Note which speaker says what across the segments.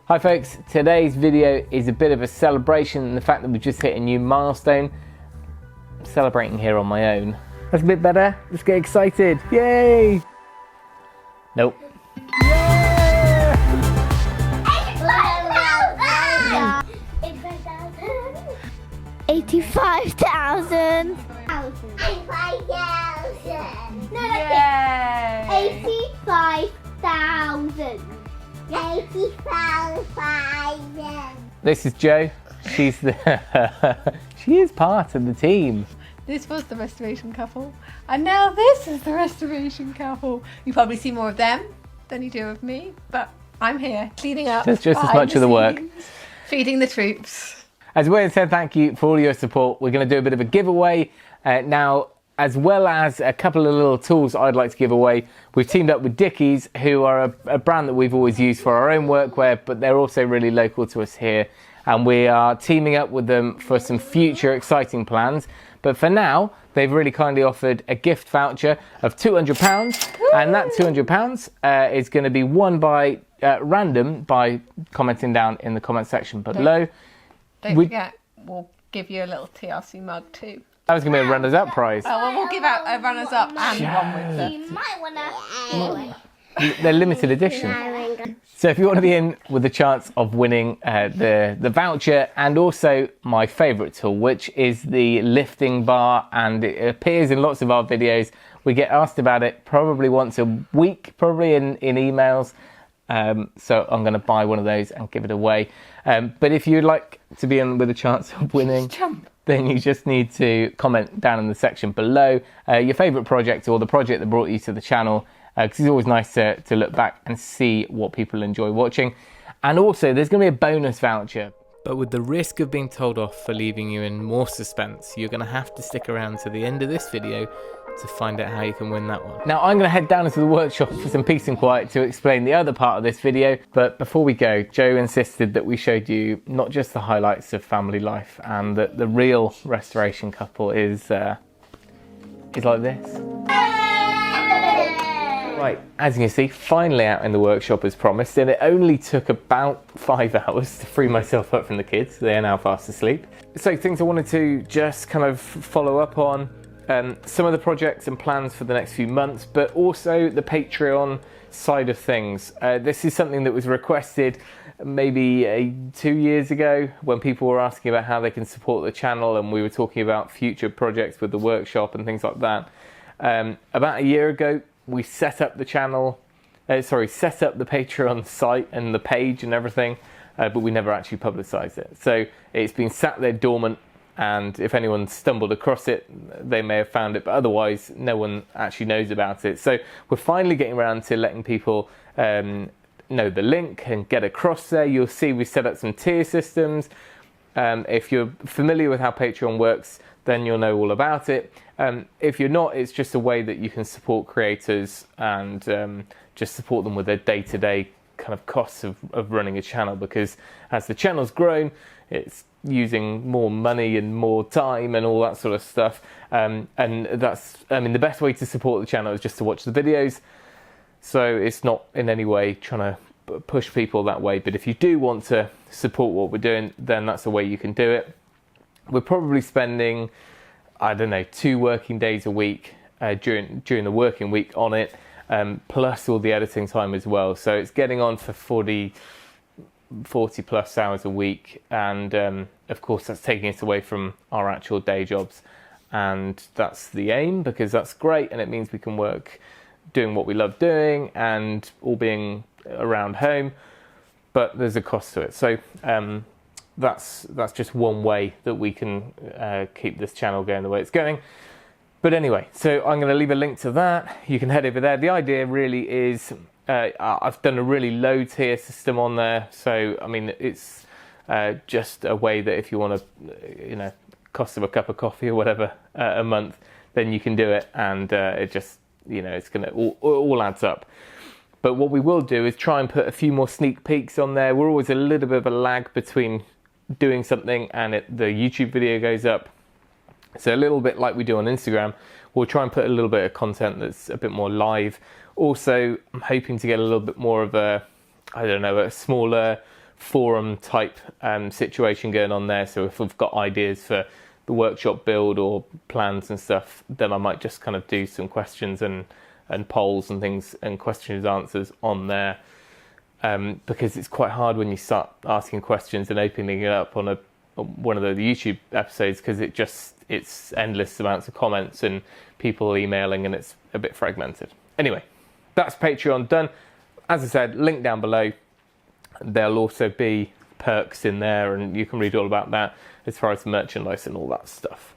Speaker 1: Hi folks, today's video is a bit of a celebration in the fact that we've just hit a new milestone. I'm celebrating here on my own. That's a bit better. Let's get excited. Yay! Nope. Yeah!
Speaker 2: 85,000. 85,000. 85,000.
Speaker 1: This is Jo. She's the she is part of the team.
Speaker 3: This was the restoration couple, and now this is the restoration couple. You probably see more of them than you do of me, but I'm here cleaning up.
Speaker 1: That's just as much of the work.
Speaker 3: Feeding the troops.
Speaker 1: As we said, thank you for all your support. We're going to do a bit of a giveaway now, as well as a couple of little tools I'd like to give away. We've teamed up with Dickies, who are a brand that we've always used for our own workwear, but they're also really local to us here. And we are teaming up with them for some future exciting plans. But for now, they've really kindly offered a gift voucher of £200. And that £200 is going to be won by random by commenting down in the comment section below.
Speaker 3: Don't forget, we'll give you a little TRC mug too.
Speaker 1: That was going to be a runners-up prize.
Speaker 3: Oh, well, we'll give out a runners-up and one with the...
Speaker 2: You might want to...
Speaker 1: They're limited edition. So if you want to be in with the chance of winning the voucher, and also my favourite tool, which is the lifting bar, and it appears in lots of our videos. We get asked about it probably once a week, probably in emails. So I'm going to buy one of those and give it away. But if you'd like to be in with a chance of winning, then you just need to comment down in the section below your favourite project or the project that brought you to the channel, because it's always nice to look back and see what people enjoy watching. And also there's going to be a bonus voucher. But with the risk of being told off for leaving you in more suspense, you're going to have to stick around to the end of this video to find out how you can win that one. Now I'm going to head down into the workshop for some peace and quiet to explain the other part of this video. But before we go, Jo insisted that we showed you not just the highlights of family life, and that the real restoration couple is like this. Right, as you can see, finally out in the workshop as promised, and it only took about 5 hours to free myself up from the kids. They are now fast asleep. So things I wanted to just kind of follow up on. Some of the projects and plans for the next few months, but also the Patreon side of things. This is something that was requested maybe 2 years ago when people were asking about how they can support the channel, and we were talking about future projects with the workshop and things like that. About a year ago, we set up the channel, set up the Patreon site and the page and everything, but we never actually publicised it. So it's been sat there dormant. And if anyone stumbled across it, they may have found it, but otherwise no one actually knows about it. So we're finally getting around to letting people know the link and get across there. You'll see we've set up some tier systems. If you're familiar with how Patreon works, then you'll know all about it. If you're not, it's just a way that you can support creators and just support them with their day-to-day kind of costs of running a channel, because as the channel's grown, it's using more money and more time and all that sort of stuff, and that's, I mean, the best way to support the channel is just to watch the videos. So it's not in any way trying to push people that way, but if you do want to support what we're doing, then that's the way you can do it. We're probably spending, I don't know, 2 working days a week during the working week on it, plus all the editing time as well. So it's getting on for 40 plus hours a week, and of course that's taking us away from our actual day jobs, and that's the aim, because that's great and it means we can work doing what we love doing and all being around home, but there's a cost to it. So that's just one way that we can keep this channel going the way it's going. But anyway, so I'm going to leave a link to that. You can head over there. The idea really is I've done a really low tier system on there, so I mean it's just a way that if you want to, cost of a cup of coffee or whatever a month, then you can do it, and it just, it's gonna all adds up. But what we will do is try and put a few more sneak peeks on there. We're always a little bit of a lag between doing something and the YouTube video goes up, so a little bit like we do on Instagram, we'll try and put a little bit of content that's a bit more live. Also, I'm hoping to get a little bit more of a, I don't know, a smaller forum type situation going on there. So if we've got ideas for the workshop build or plans and stuff, then I might just kind of do some questions and polls and things and questions answers on there, because it's quite hard when you start asking questions and opening it up on one of the YouTube episodes, because it's endless amounts of comments and people emailing, and it's a bit fragmented. Anyway, that's Patreon done. As I said, link down below. There'll also be perks in there, and you can read all about that as far as merchandise and all that stuff.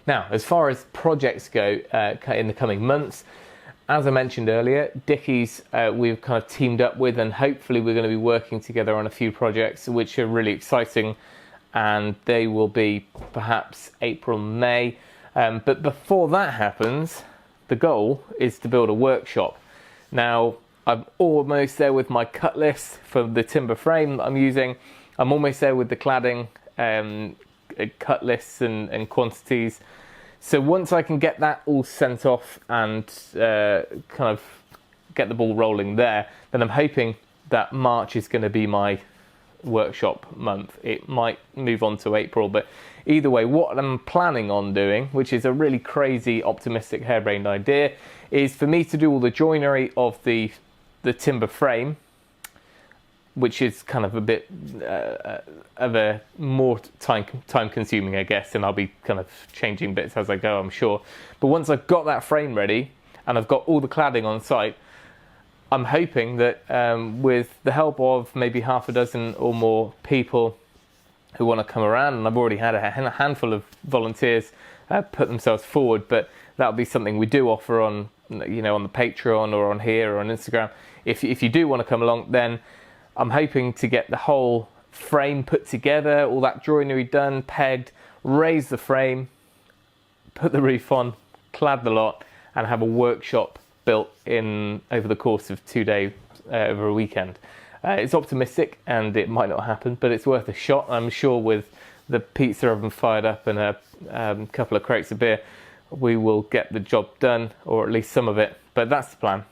Speaker 1: Now, as far as projects go in the coming months, as I mentioned earlier, Dickies we've kind of teamed up with, and hopefully we're going to be working together on a few projects which are really exciting, and they will be perhaps April, May. But before that happens, the goal is to build a workshop. Now, I'm almost there with my cut list for the timber frame that I'm using. I'm almost there with the cladding cut lists and quantities. So once I can get that all sent off and kind of get the ball rolling there, then I'm hoping that March is going to be my workshop month. It might move on to April, but either way, what I'm planning on doing, which is a really crazy, optimistic, harebrained idea, is for me to do all the joinery of the timber frame, which is kind of a bit of a more time consuming, I guess, and I'll be kind of changing bits as I go, I'm sure. But once I've got that frame ready and I've got all the cladding on site, I'm hoping that with the help of maybe half a dozen or more people who want to come around, and I've already had a handful of volunteers put themselves forward, but that'll be something we do offer on, on the Patreon or on here or on Instagram. If you do want to come along, then I'm hoping to get the whole frame put together, all that joinery done, pegged, raise the frame, put the roof on, clad the lot, and have a workshop built in over the course of 2 days over a weekend. It's optimistic and it might not happen, but it's worth a shot. I'm sure with the pizza oven fired up and a couple of crates of beer, we will get the job done, or at least some of it, but that's the plan.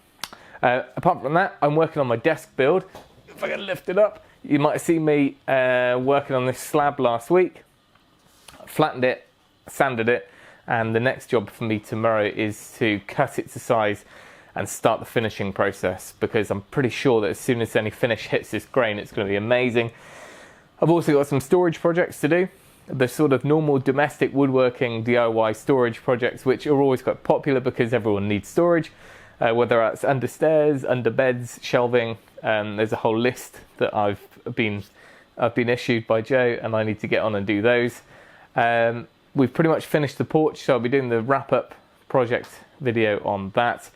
Speaker 1: Apart from that, I'm working on my desk build. If I can lift it up, you might have seen me working on this slab last week. Flattened it, sanded it, and the next job for me tomorrow is to cut it to size and start the finishing process, because I'm pretty sure that as soon as any finish hits this grain, it's going to be amazing. I've also got some storage projects to do. The sort of normal domestic woodworking DIY storage projects, which are always quite popular because everyone needs storage, whether that's under stairs, under beds, shelving. There's a whole list that I've been issued by Joe, and I need to get on and do those. We've pretty much finished the porch, so I'll be doing the wrap-up project video on that,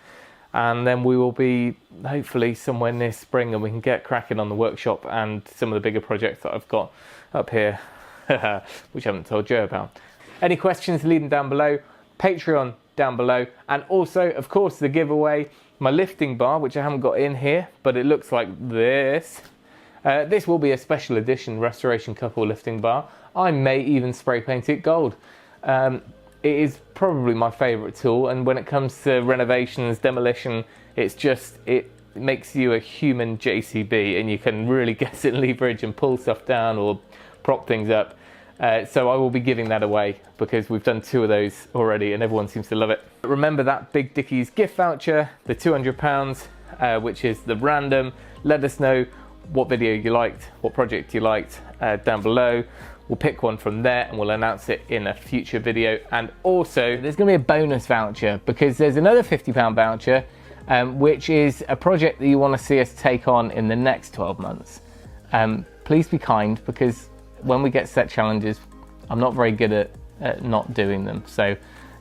Speaker 1: and then we will be hopefully somewhere near spring, and we can get cracking on the workshop and some of the bigger projects that I've got up here, which I haven't told Joe about. Any questions, leave them down below. Patreon down below, and also, of course, the giveaway, my lifting bar, which I haven't got in here, but it looks like this. This will be a special edition Restoration Couple lifting bar. I may even spray paint it gold. It is probably my favourite tool, and when it comes to renovations, demolition, it makes you a human JCB, and you can really get it leverage and pull stuff down or prop things up. So I will be giving that away because we've done 2 of those already and everyone seems to love it. Remember that big Dickies gift voucher, the £200, which is the random. Let us know what video you liked, what project you liked down below. We'll pick one from there and we'll announce it in a future video. And also there's going to be a bonus voucher because there's another £50 voucher, which is a project that you want to see us take on in the next 12 months. Please be kind, because when we get set challenges, I'm not very good at not doing them. So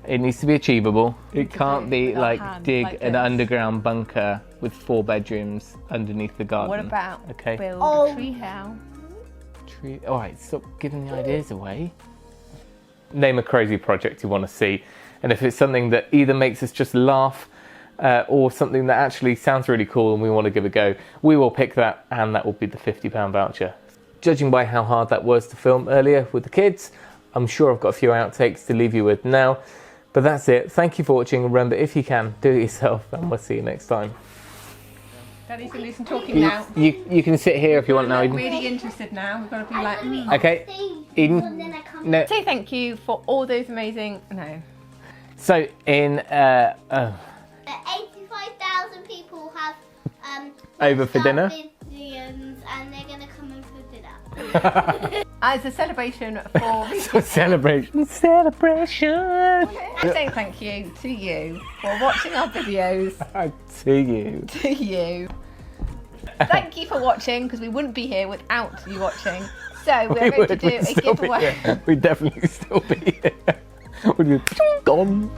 Speaker 1: it needs to be achievable. It can't be like dig an underground bunker with 4 bedrooms underneath the garden.
Speaker 3: What about build a tree house?
Speaker 1: All right, stop giving the ideas away. Name a crazy project you want to see. And if it's something that either makes us just laugh or something that actually sounds really cool and we want to give a go, we will pick that, and that will be the £50 voucher. Judging by how hard that was to film earlier with the kids, I'm sure I've got a few outtakes to leave you with now. But that's it. Thank you for watching. Remember, if you can, do it yourself, and we'll see you next time.
Speaker 3: Daddy's going to do some talking now.
Speaker 1: You can sit here if you want now,
Speaker 3: I'm
Speaker 1: Eden.
Speaker 3: really interested now. We've got to be like,
Speaker 1: Okay, Eden. No.
Speaker 3: Say thank you for all those amazing. No.
Speaker 1: So in
Speaker 2: The 85,000 people have
Speaker 1: Over for dinner?
Speaker 2: Billions, and they're gonna come in for dinner.
Speaker 3: As a celebration for.
Speaker 1: celebration.
Speaker 3: I say thank you to you for watching our videos.
Speaker 1: To you.
Speaker 3: To you. Thank you for watching, because we wouldn't be here without you watching. So we're going to do a giveaway.
Speaker 1: We'd definitely still be here. We'd be gone.